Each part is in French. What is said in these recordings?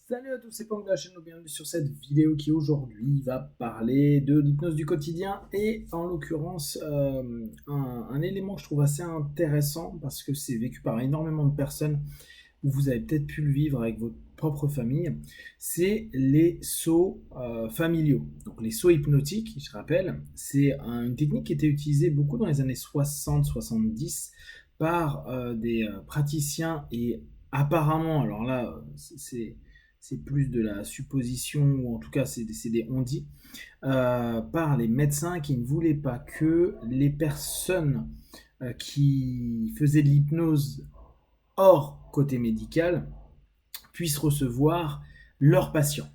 Salut à tous, c'est Pang de la chaîne, bienvenue sur cette vidéo qui aujourd'hui va parler de l'hypnose du quotidien et en l'occurrence un élément que je trouve assez intéressant parce que c'est vécu par énormément de personnes ou vous avez peut-être pu le vivre avec votre propre famille, c'est les sauts familiaux. Donc les sauts hypnotiques, je rappelle, c'est une technique qui était utilisée beaucoup dans les années 60-70 par des praticiens et apparemment, alors là c'est plus de la supposition, ou en tout cas c'est des on-dit, par les médecins qui ne voulaient pas que les personnes qui faisaient de l'hypnose hors côté médical puissent recevoir leurs patients.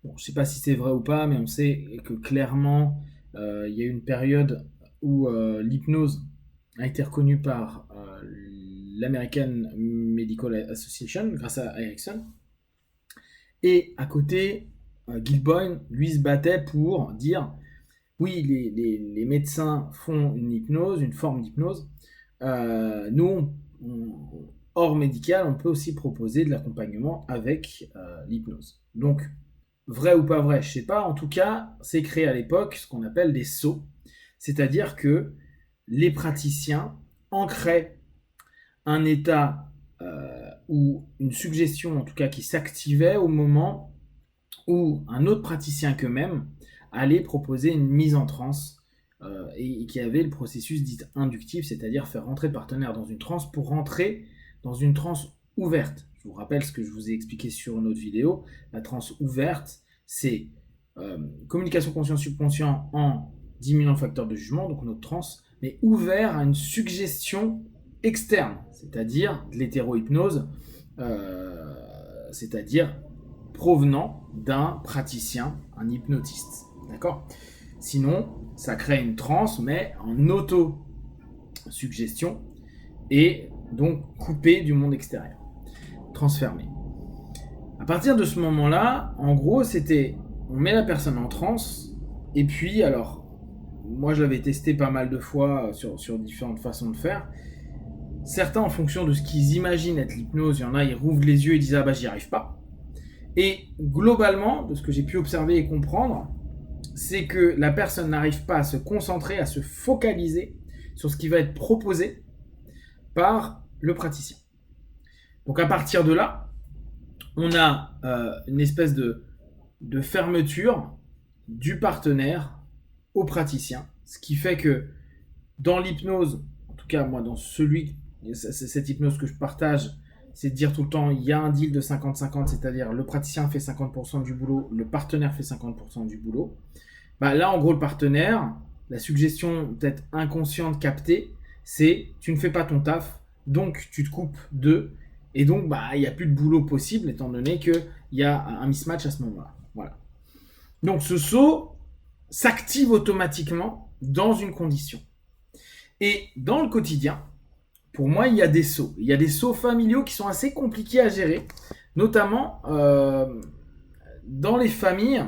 Bon, je ne sais pas si c'est vrai ou pas, mais on sait que clairement, il y a eu une période où l'hypnose a été reconnue par l'American Medical Association grâce à Erickson. Et à côté, Gilboyne, lui, se battait pour dire oui, les médecins font une hypnose, une forme d'hypnose. Nous, hors médical, on peut aussi proposer de l'accompagnement avec l'hypnose. Donc, vrai ou pas vrai, je ne sais pas. En tout cas, c'est créé à l'époque ce qu'on appelle des sauts. C'est-à-dire que les praticiens ancraient un état ou une suggestion, en tout cas, qui s'activait au moment où un autre praticien qu'eux-mêmes allait proposer une mise en transe et qui avait le processus dit inductif, c'est-à-dire faire rentrer le partenaire dans une transe pour rentrer dans une transe ouverte. Je vous rappelle ce que je vous ai expliqué sur une autre vidéo. La transe ouverte, c'est communication conscient-subconscient en diminuant le facteur de jugement, donc notre transe, mais ouvert à une suggestion externe, c'est-à-dire de l'hétérohypnose, c'est-à-dire provenant d'un praticien, un hypnotiste. D'accord ? Sinon, ça crée une transe, mais en auto-suggestion et donc coupé du monde extérieur, transfermé. À partir de ce moment-là, en gros, c'était on met la personne en transe et puis alors, moi je l'avais testé pas mal de fois sur différentes façons de faire. Certains, en fonction de ce qu'ils imaginent être l'hypnose, il y en a, ils rouvrent les yeux et disent ah bah j'y arrive pas. Et globalement, de ce que j'ai pu observer et comprendre, c'est que la personne n'arrive pas à se concentrer, à se focaliser sur ce qui va être proposé par le praticien. Donc à partir de là, on a une espèce de fermeture du partenaire au praticien, ce qui fait que dans l'hypnose, en tout cas moi dans cette hypnose que je partage, c'est de dire tout le temps, il y a un deal de 50-50, c'est-à-dire le praticien fait 50% du boulot, le partenaire fait 50% du boulot. Bah là, en gros, le partenaire, la suggestion peut-être inconsciente captée, c'est tu ne fais pas ton taf, donc tu te coupes d'eux, et donc bah il n'y a plus de boulot possible, étant donné qu'il y a un mismatch à ce moment-là. Voilà. Donc ce saut s'active automatiquement dans une condition. Et dans le quotidien, pour moi, il y a des sauts. Il y a des sauts familiaux qui sont assez compliqués à gérer, notamment dans les familles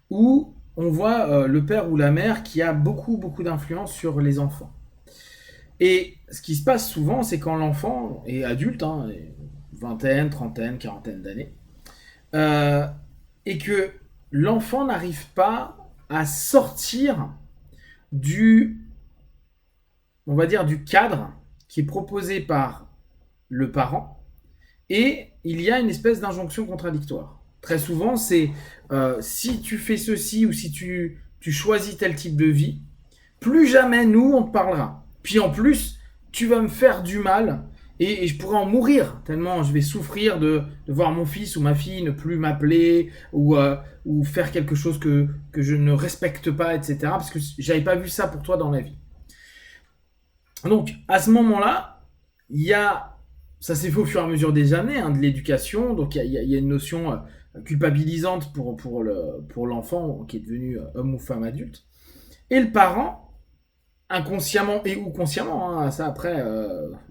où on voit le père ou la mère qui a beaucoup d'influence sur les enfants. Et ce qui se passe souvent, c'est quand l'enfant est adulte, vingtaine, trentaine, quarantaine d'années, et que l'enfant n'arrive pas à sortir on va dire, du cadre qui est proposé par le parent, et il y a une espèce d'injonction contradictoire. Très souvent, c'est si tu fais ceci ou si tu choisis tel type de vie, plus jamais nous on te parlera. Puis en plus, tu vas me faire du mal et je pourrais en mourir tellement je vais souffrir de voir mon fils ou ma fille ne plus m'appeler ou faire quelque chose que je ne respecte pas, etc. Parce que j'avais pas vu ça pour toi dans la vie. Donc, à ce moment-là, ça s'est fait au fur et à mesure des années, de l'éducation. Donc, il y a une notion culpabilisante pour l'enfant qui est devenu homme ou femme adulte. Et le parent, inconsciemment et ou consciemment, ça après,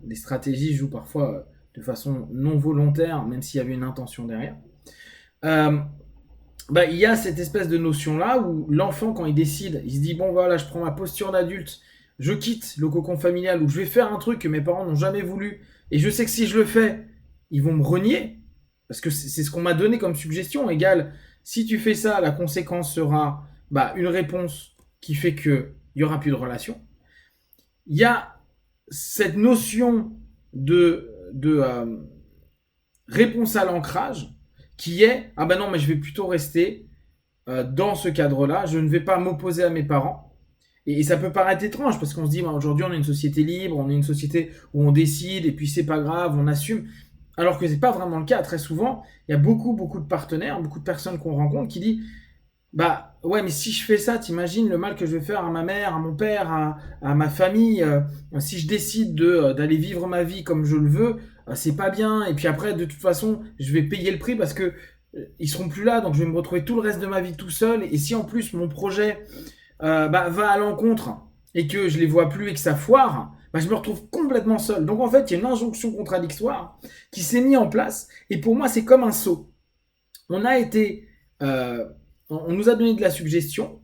les stratégies jouent parfois de façon non volontaire, même s'il y avait une intention derrière. Il y a cette espèce de notion-là où l'enfant, quand il décide, il se dit bon voilà, je prends ma posture d'adulte, je quitte le cocon familial où je vais faire un truc que mes parents n'ont jamais voulu et je sais que si je le fais, ils vont me renier. parce que c'est ce qu'on m'a donné comme suggestion, égale, si tu fais ça, la conséquence sera une réponse qui fait qu'il n'y aura plus de relation. Il y a cette notion de réponse à l'ancrage qui est, ah ben non, mais je vais plutôt rester dans ce cadre-là, je ne vais pas m'opposer à mes parents. Et ça peut paraître étrange parce qu'on se dit, aujourd'hui on est une société libre, on est une société où on décide et puis c'est pas grave, on assume. Alors que c'est pas vraiment le cas. Très souvent, il y a beaucoup de partenaires, beaucoup de personnes qu'on rencontre qui disent, bah ouais, mais si je fais ça, t'imagines le mal que je vais faire à ma mère, à mon père, à ma famille. Si je décide d'aller vivre ma vie comme je le veux, c'est pas bien. Et puis après, de toute façon, je vais payer le prix parce que ils seront plus là, donc je vais me retrouver tout le reste de ma vie tout seul. Et si en plus mon projet va à l'encontre et que je les vois plus et que ça foire, je me retrouve complètement seul. Donc en fait, il y a une injonction contradictoire qui s'est mise en place. Et pour moi, c'est comme un saut. On nous a donné de la suggestion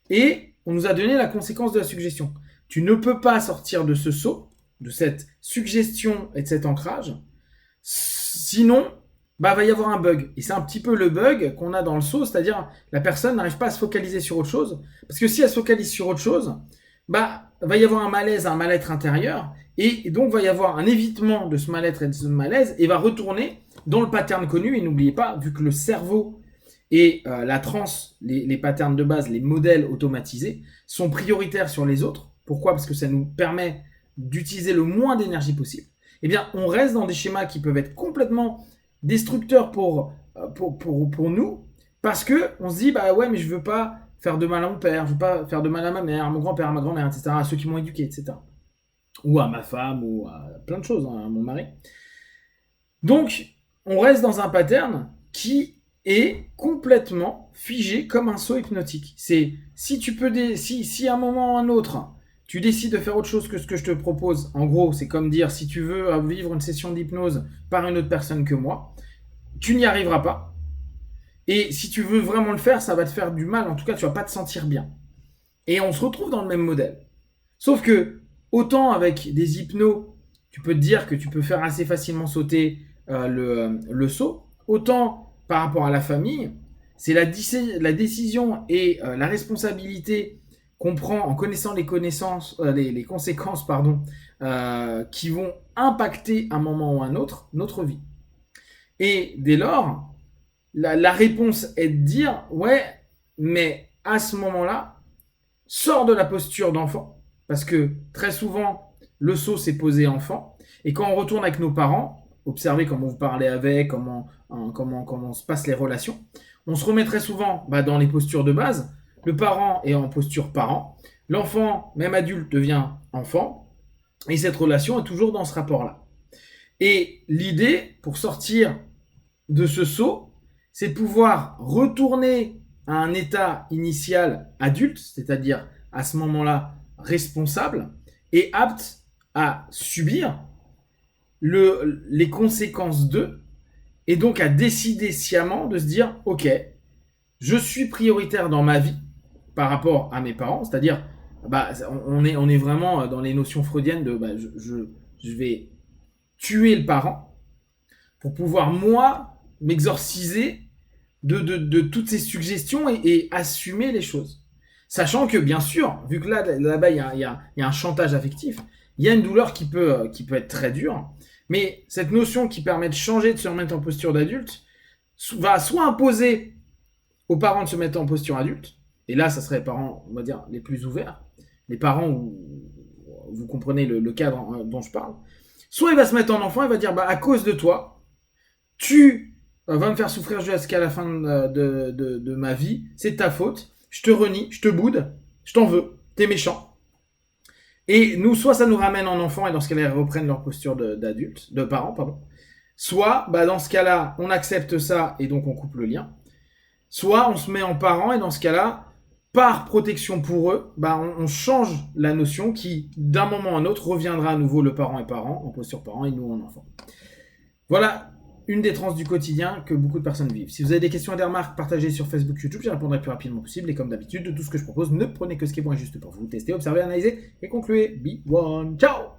et on nous a donné la conséquence de la suggestion. Tu ne peux pas sortir de ce saut, de cette suggestion et de cet ancrage, sinon va y avoir un bug. Et c'est un petit peu le bug qu'on a dans le saut, c'est-à-dire la personne n'arrive pas à se focaliser sur autre chose, parce que si elle se focalise sur autre chose, va y avoir un malaise, un mal-être intérieur, et donc va y avoir un évitement de ce mal-être et de ce malaise, et va retourner dans le pattern connu. Et n'oubliez pas, vu que le cerveau et la transe, les patterns de base, les modèles automatisés, sont prioritaires sur les autres. Pourquoi? Parce que ça nous permet d'utiliser le moins d'énergie possible. Eh bien, on reste dans des schémas qui peuvent être complètement destructeurs pour nous, parce que on se dit, ouais, mais je veux pas faire de mal à mon père, je veux pas faire de mal à ma mère, à mon grand-père, à ma grand-mère, etc., à ceux qui m'ont éduqué, etc. Ou à ma femme, ou à plein de choses, à mon mari. Donc, on reste dans un pattern qui est complètement figé comme un saut hypnotique. C'est si à un moment ou à un autre, tu décides de faire autre chose que ce que je te propose, en gros, c'est comme dire, si tu veux vivre une session d'hypnose par une autre personne que moi, tu n'y arriveras pas. Et si tu veux vraiment le faire, ça va te faire du mal. En tout cas, tu vas pas te sentir bien. Et on se retrouve dans le même modèle. Sauf que, autant avec des hypnos, tu peux te dire que tu peux faire assez facilement sauter le saut, autant par rapport à la famille, c'est la décision et la responsabilité qu'on prend en connaissant les conséquences qui vont impacter à un moment ou à un autre notre vie. Et dès lors, la réponse est de dire, ouais, mais à ce moment-là, sors de la posture d'enfant, parce que très souvent, le saut s'est posé enfant, et quand on retourne avec nos parents, observez comment vous parlez avec, comment se passent les relations, on se remet très souvent dans les postures de base. Le parent est en posture parent, l'enfant, même adulte, devient enfant, et cette relation est toujours dans ce rapport-là. Et l'idée, pour sortir de ce saut, c'est de pouvoir retourner à un état initial adulte, c'est-à-dire à ce moment-là responsable et apte à subir les conséquences d'eux, et donc à décider sciemment de se dire, ok, je suis prioritaire dans ma vie par rapport à mes parents, c'est-à-dire on est vraiment dans les notions freudiennes de je vais tuer le parent pour pouvoir moi m'exorciser de toutes ces suggestions et assumer les choses. Sachant que, bien sûr, vu que là-bas, il y a un chantage affectif, il y a une douleur qui peut être très dure, mais cette notion qui permet de changer, de se remettre en posture d'adulte, va soit imposer aux parents de se mettre en posture adulte, et là, ça serait les parents, on va dire, les plus ouverts, les parents où vous comprenez le cadre dont je parle, soit il va se mettre en enfant et va dire, à cause de toi, tu vas me faire souffrir jusqu'à la fin de ma vie, c'est de ta faute, je te renie, je te boude, je t'en veux, t'es méchant. Et nous, soit ça nous ramène en enfant et dans ce cas-là, ils reprennent leur posture de parents, pardon. Soit, dans ce cas-là, on accepte ça et donc on coupe le lien. Soit on se met en parent et dans ce cas-là, par protection pour eux, on change la notion qui, d'un moment à un autre, reviendra à nouveau le parent et parent, en posture parent et nous en enfant. Voilà une des transes du quotidien que beaucoup de personnes vivent. Si vous avez des questions et des remarques, partagez sur Facebook, YouTube, j'y répondrai le plus rapidement possible. Et comme d'habitude, de tout ce que je propose, ne prenez que ce qui est bon et juste pour vous. Testez, observez, analysez et concluez. Be one. Ciao!